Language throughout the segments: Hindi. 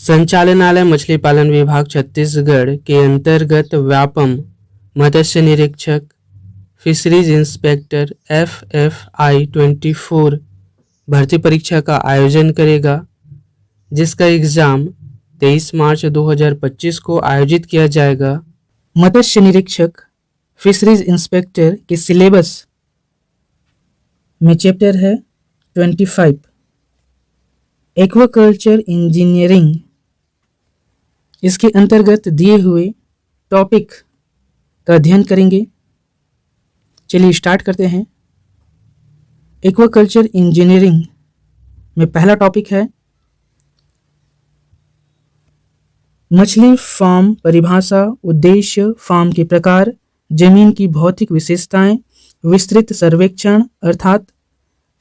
संचालनालय मछली पालन विभाग छत्तीसगढ़ के अंतर्गत व्यापम मत्स्य निरीक्षक फिशरीज इंस्पेक्टर FFI 24 भर्ती परीक्षा का आयोजन करेगा, जिसका एग्ज़ाम 23 मार्च 2025 को आयोजित किया जाएगा। मत्स्य निरीक्षक फिशरीज इंस्पेक्टर के सिलेबस में चैप्टर है 25 एक्वाकल्चर इंजीनियरिंग। इसके अंतर्गत दिए हुए टॉपिक का अध्ययन करेंगे। चलिए स्टार्ट करते हैं। एक्वाकल्चर इंजीनियरिंग में पहला टॉपिक है मछली फार्म परिभाषा, उद्देश्य, फार्म के प्रकार, जमीन की भौतिक विशेषताएं, विस्तृत सर्वेक्षण अर्थात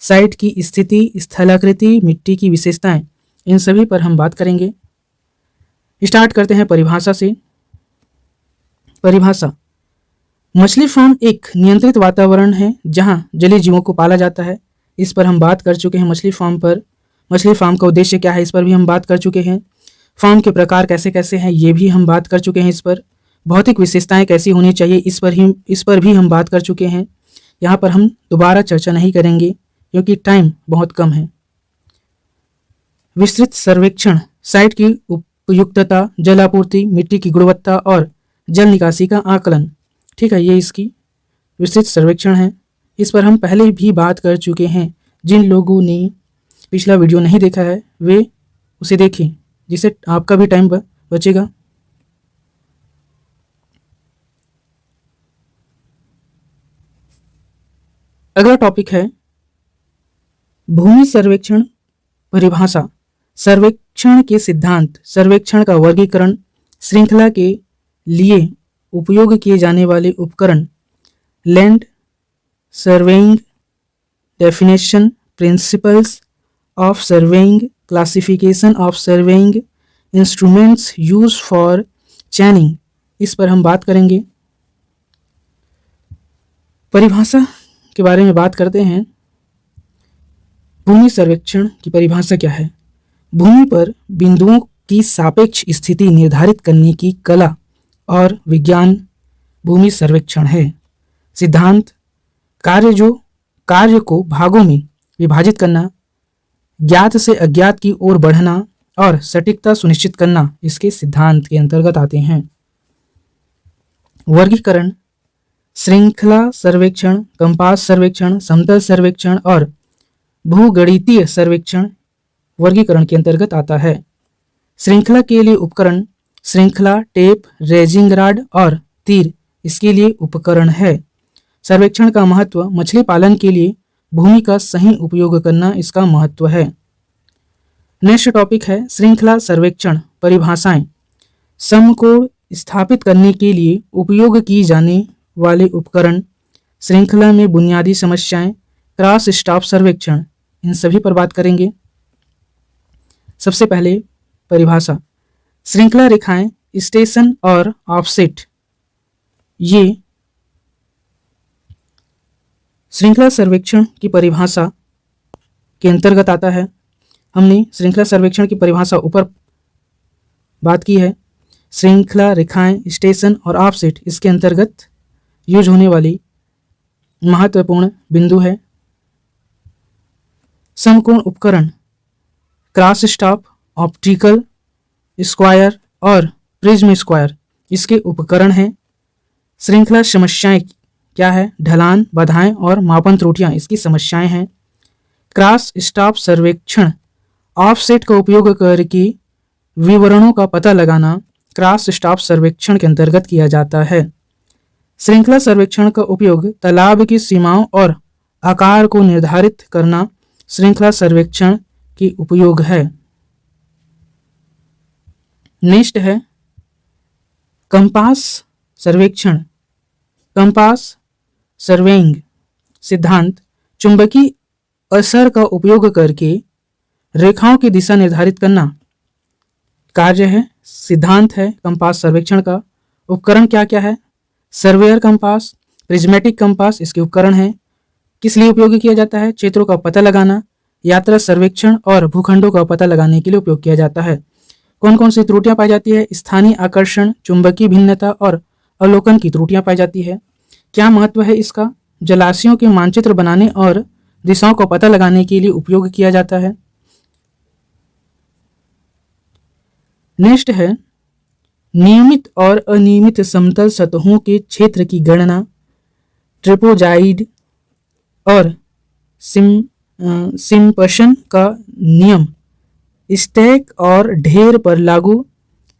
साइट की स्थिति, स्थलाकृति, मिट्टी की विशेषताएं, इन सभी पर हम बात करेंगे। स्टार्ट करते हैं परिभाषा से। परिभाषा: मछली फार्म एक नियंत्रित वातावरण है जहां जलीय जीवों को पाला जाता है। इस पर हम बात कर चुके हैं। मछली फार्म का उद्देश्य क्या है, इस पर भी हम बात कर चुके हैं। फार्म के प्रकार कैसे कैसे हैं, ये भी हम बात कर चुके हैं। इस पर भौतिक विशेषताएं कैसी होनी चाहिए, इस पर भी हम बात कर चुके हैं। यहाँ पर हम दोबारा चर्चा नहीं करेंगे क्योंकि टाइम बहुत कम है। विस्तृत सर्वेक्षण: साइट की उपयुक्तता, जल आपूर्ति, मिट्टी की गुणवत्ता और जल निकासी का आकलन। ठीक है, ये इसकी विस्तृत सर्वेक्षण है। इस पर हम पहले भी बात कर चुके हैं। जिन लोगों ने पिछला वीडियो नहीं देखा है वे उसे देखें, जिससे आपका भी टाइम बचेगा। अगला टॉपिक है भूमि सर्वेक्षण परिभाषा, सर्वेक्षण के सिद्धांत, सर्वेक्षण का वर्गीकरण, श्रृंखला के लिए उपयोग किए जाने वाले उपकरण, land surveying, definition, principles of surveying, classification of surveying, instruments use for चैनिंग, इस पर हम बात करेंगे। परिभाषा के बारे में बात करते हैं। भूमि सर्वेक्षण की परिभाषा क्या है? भूमि पर बिंदुओं की सापेक्ष स्थिति निर्धारित करने की कला और विज्ञान भूमि सर्वेक्षण है। सिद्धांत: कार्य को भागों में विभाजित करना, ज्ञात से अज्ञात की ओर बढ़ना और सटीकता सुनिश्चित करना इसके सिद्धांत के अंतर्गत आते हैं। वर्गीकरण: श्रृंखला सर्वेक्षण, कंपास सर्वेक्षण, समतल सर्वेक्षण और भूगणितीय सर्वेक्षण वर्गीकरण के अंतर्गत आता है। श्रृंखला के लिए उपकरण: श्रृंखला, टेप, रेजिंग राड और तीर इसके लिए उपकरण है। सर्वेक्षण का महत्व: मछली पालन के लिए भूमि का सही उपयोग करना इसका महत्व है। नेक्स्ट टॉपिक है श्रृंखला सर्वेक्षण परिभाषाएं, समकोण स्थापित करने के लिए उपयोग की जाने वाले उपकरण, श्रृंखला में बुनियादी समस्याएं, क्रॉस स्टाफ सर्वेक्षण, इन सभी पर बात करेंगे। सबसे पहले परिभाषा: श्रृंखला रेखाएं, स्टेशन और ऑफसेट, ये श्रृंखला सर्वेक्षण की परिभाषा के अंतर्गत आता है। हमने श्रृंखला सर्वेक्षण की परिभाषा ऊपर बात की है। श्रृंखला रेखाएं, स्टेशन और ऑफसेट इसके अंतर्गत यूज होने वाली महत्वपूर्ण बिंदु है। समकोण उपकरण, क्रॉस स्टाफ, ऑप्टिकल स्क्वायर और प्रिज्म स्क्वायर इसके उपकरण हैं। श्रृंखला समस्याएं क्या है? ढलान, बाधाएं और मापन त्रुटियां इसकी समस्याएं हैं। क्रॉस स्टाफ सर्वेक्षण, ऑफसेट का उपयोग करके विवरणों का पता लगाना क्रॉस स्टाफ सर्वेक्षण के अंतर्गत किया जाता है। श्रृंखला सर्वेक्षण का उपयोग तालाब की सीमाओं और आकार को निर्धारित करना श्रृंखला सर्वेक्षण की उपयोग है। नेक्स्ट है कंपास सर्वेक्षण, कंपास सर्वेइंग। सिद्धांत: चुंबकीय असर का उपयोग करके रेखाओं की दिशा निर्धारित करना कार्य है। सिद्धांत है कंपास सर्वेक्षण का। उपकरण क्या क्या है? सर्वेयर कंपास, प्रिज्मेटिक कंपास इसके उपकरण हैं। किस लिए उपयोग किया जाता है? क्षेत्रों का पता लगाना, यात्रा सर्वेक्षण और भूखंडों का पता लगाने के लिए उपयोग किया जाता है। कौन कौन सी त्रुटियां पाई जाती है? स्थानीय आकर्षण, चुंबकीय भिन्नता और अवलोकन की त्रुटियां पाई जाती है। क्या महत्व है इसका? जलाशयों के मानचित्र बनाने और दिशाओं को पता लगाने के लिए उपयोग किया जाता है। नेक्स्ट है नियमित और अनियमित समतल सतहों के क्षेत्र की गणना ट्रेपोजाइड और सिम्पसन का नियम स्टैक और ढेर पर लागू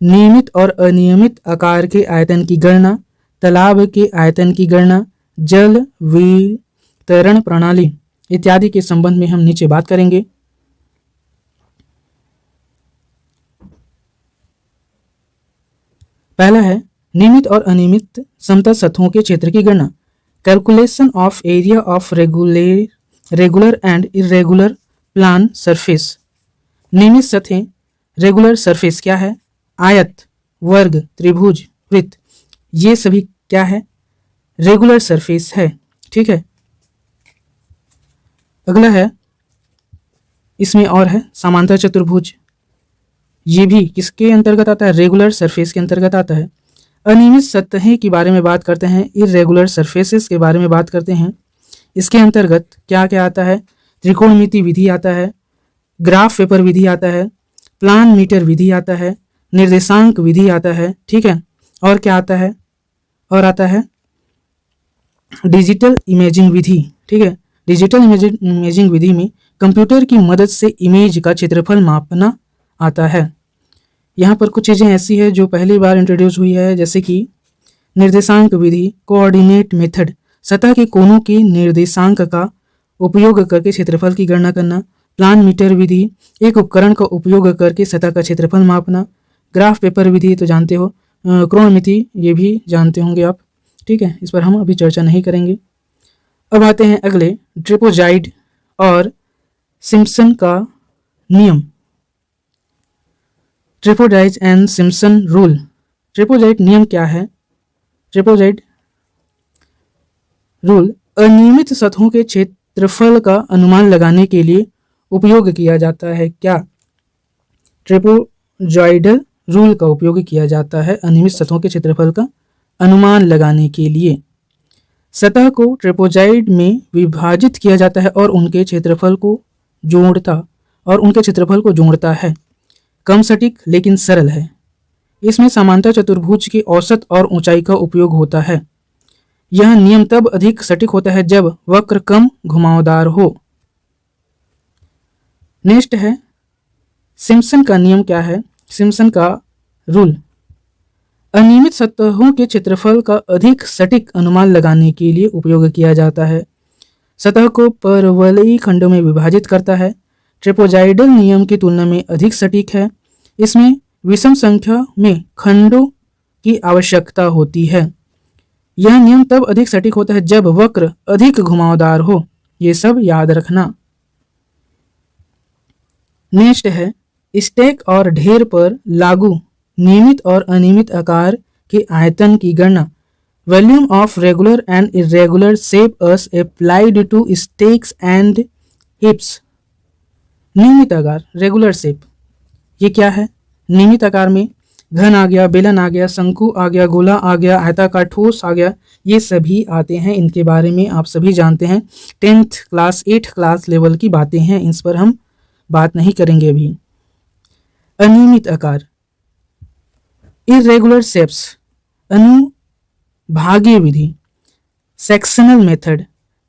नियमित और अनियमित आकार के आयतन की गणना, तालाब के आयतन की गणना, जल वितरण प्रणाली इत्यादि के संबंध में हम नीचे बात करेंगे। पहला है नियमित और अनियमित समतल सतहों के क्षेत्र की गणना। Calculation of area of regular and irregular plan surface. नियमित सतहें रेगुलर सरफेस क्या है? आयत, वर्ग, त्रिभुज, वृत्त, ये सभी क्या है? रेगुलर सरफेस है। ठीक है। अगला है, इसमें और है समांतर चतुर्भुज, ये भी किसके अंतर्गत आता है? रेगुलर सरफेस के अंतर्गत आता है। अनियमित सतहें के बारे में बात करते हैं, इरेगुलर सरफेसेस के बारे में बात करते हैं। इसके अंतर्गत क्या क्या आता है? त्रिकोणमिति विधि आता है, ग्राफ पेपर विधि आता है, प्लान मीटर विधि आता है, निर्देशांक विधि आता है। ठीक है। और क्या आता है? और आता है डिजिटल इमेजिंग विधि। ठीक है। डिजिटल इमेजिंग विधि में कंप्यूटर की मदद से इमेज का क्षेत्रफल मापना आता है। यहाँ पर कुछ चीज़ें ऐसी है जो पहली बार इंट्रोड्यूस हुई है, जैसे कि निर्देशांक विधि, कोऑर्डिनेट मेथड, सतह के कोनों के निर्देशांक का उपयोग करके क्षेत्रफल की गणना करना, प्लान मीटर विधि, एक उपकरण का उपयोग करके सतह का क्षेत्रफल मापना, ग्राफ पेपर विधि तो जानते हो, कोणमिति ये भी जानते होंगे आप। ठीक है, इस पर हम अभी चर्चा नहीं करेंगे। अब आते हैं अगले, ट्रेपोजाइड और सिम्पसन का नियम। ट्रेपोजाइड एंड सिम्पसन रूल। ट्रेपोजाइड नियम क्या है? ट्रेपोजाइड रूल अनियमित सतहों के क्षेत्रफल का अनुमान लगाने के लिए उपयोग किया जाता है। क्या? ट्रेपोजाइडल रूल का उपयोग किया जाता है अनियमित सतहों के क्षेत्रफल का अनुमान लगाने के लिए। सतह को ट्रेपोजाइड में विभाजित किया जाता है और उनके क्षेत्रफल को जोड़ता है। कम सटीक लेकिन सरल है। इसमें समांतर चतुर्भुज की औसत और ऊंचाई का उपयोग होता है। यह नियम तब अधिक सटीक होता है जब वक्र कम घुमावदार हो। नेक्स्ट है, सिम्पसन का नियम क्या है? सिम्पसन का रूल अनियमित सतहों के क्षेत्रफल का अधिक सटीक अनुमान लगाने के लिए उपयोग किया जाता है। सतह को परवलयी खंडों में विभाजित करता है। ट्रेपोजाइडल नियम की तुलना में अधिक सटीक है। इसमें विषम संख्या में खंडों की आवश्यकता होती है। यह नियम तब अधिक सटीक होता है जब वक्र अधिक घुमावदार हो। ये सब याद रखना। नेक्स्ट है, स्टैक और ढेर पर लागू नियमित और अनियमित आकार के आयतन की गणना। Volume of regular and irregular shape as applied to stacks and heaps. नियमित आकार, रेगुलर शेप, ये क्या है? नियमित आकार में घन आ गया, बेलन आ गया, शंकु आ गया, गोला आ गया, आयताकार ठोस आ गया, ये सभी आते हैं। इनके बारे में आप सभी जानते हैं। 10th class 8th class level की बातें हैं, इस पर हम बात नहीं करेंगे अभी। अनियमित आकार, इरेगुलर शेप्स, अनुभागीय विधि, सेक्शनल मेथड,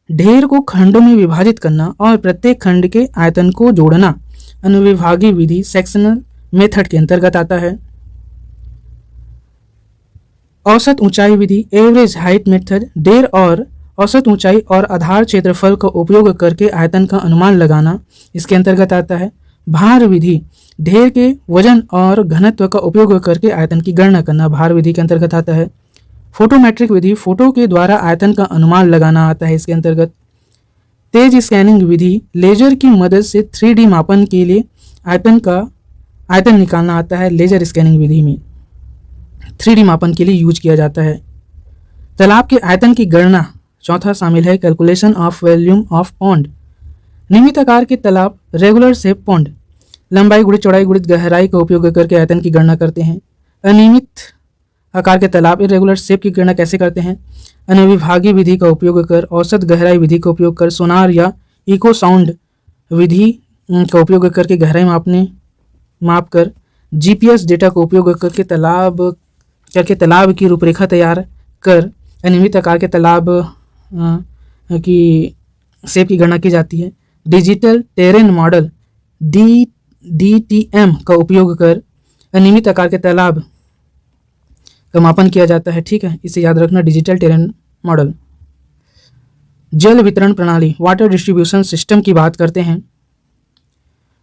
ढेर को खंडों में विभाजित करना और प्रत्येक खंड के आयतन को जोड़ना अनुविभागीय विधि, सेक्शनल मेथड के अंतर्गत आता है। औसत ऊंचाई विधि, एवरेज हाइट मेथड, ढेर और औसत ऊंचाई और आधार क्षेत्रफल का उपयोग करके आयतन का अनुमान लगाना इसके अंतर्गत आता है। भार विधि, ढेर के वजन और घनत्व का उपयोग करके आयतन की गणना करना भार विधि के अंतर्गत आता है। फोटोमेट्रिक विधि, फोटो के द्वारा आयतन का अनुमान लगाना आता है इसके अंतर्गत। तेज स्कैनिंग विधि, लेजर की मदद से 3D मापन के लिए आयतन निकालना आता है। लेजर स्कैनिंग विधि में 3D मापन के लिए यूज किया जाता है। तालाब के आयतन की गणना चौथा शामिल है। Calculation of volume of pond. नियमित आकार के तालाब, रेगुलर शेप पॉन्ड, लंबाई गुणित चौड़ाई गुणित गहराई का उपयोग करके आयतन की गणना करते हैं। अनियमित आकार के तालाब इरेगुलर शेप की गणना कैसे करते हैं? अनुविभागीय विधि का उपयोग कर, औसत गहराई विधि का उपयोग कर, सोनार या इको साउंड विधि का उपयोग करके गहराई माप कर, जीपीएस डेटा का उपयोग करके तालाब की रूपरेखा तैयार कर अनियमित आकार के तालाब की शेप की गणना की जाती है। डिजिटल टेरेन मॉडल DTM का उपयोग कर अनियमित आकार के तालाब का मापन किया जाता है। ठीक है, इसे याद रखना, डिजिटल टेरेन मॉडल। जल वितरण प्रणाली वाटर डिस्ट्रीब्यूशन सिस्टम की बात करते हैं।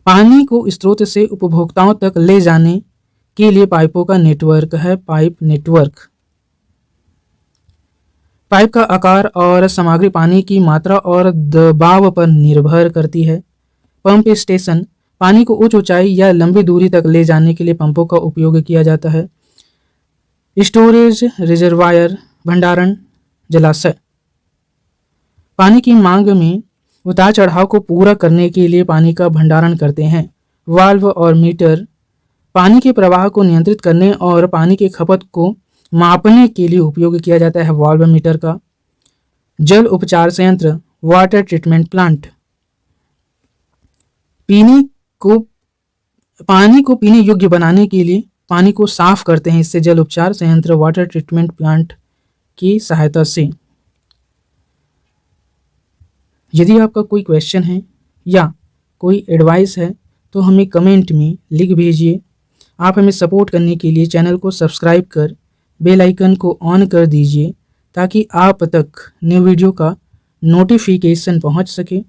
पानी को स्रोत से उपभोक्ताओं तक ले जाने के लिए पाइपों का नेटवर्क है पाइप नेटवर्क। पाइप का आकार और सामग्री पानी की मात्रा और दबाव पर निर्भर करती है। पंप स्टेशन पानी को उच्च ऊंचाई या लंबी दूरी तक ले जाने के लिए पंपों का उपयोग किया जाता है। स्टोरेज रिजर्वायर भंडारण जलाशय पानी की मांग में उतार चढ़ाव को पूरा करने के लिए पानी का भंडारण करते हैं। वाल्व और मीटर पानी के प्रवाह को नियंत्रित करने और पानी की खपत को मापने के लिए उपयोग किया जाता है वाल्व मीटर का। जल उपचार संयंत्र वाटर ट्रीटमेंट प्लांट पानी को पीने योग्य बनाने के लिए पानी को साफ करते हैं, इससे जल उपचार संयंत्र वाटर ट्रीटमेंट प्लांट की सहायता से। यदि आपका कोई क्वेश्चन है या कोई एडवाइस है तो हमें कमेंट में लिख भेजिए। आप हमें सपोर्ट करने के लिए चैनल को सब्सक्राइब कर बेल आइकन को ऑन कर दीजिए ताकि आप तक न्यू वीडियो का नोटिफिकेशन पहुंच सके।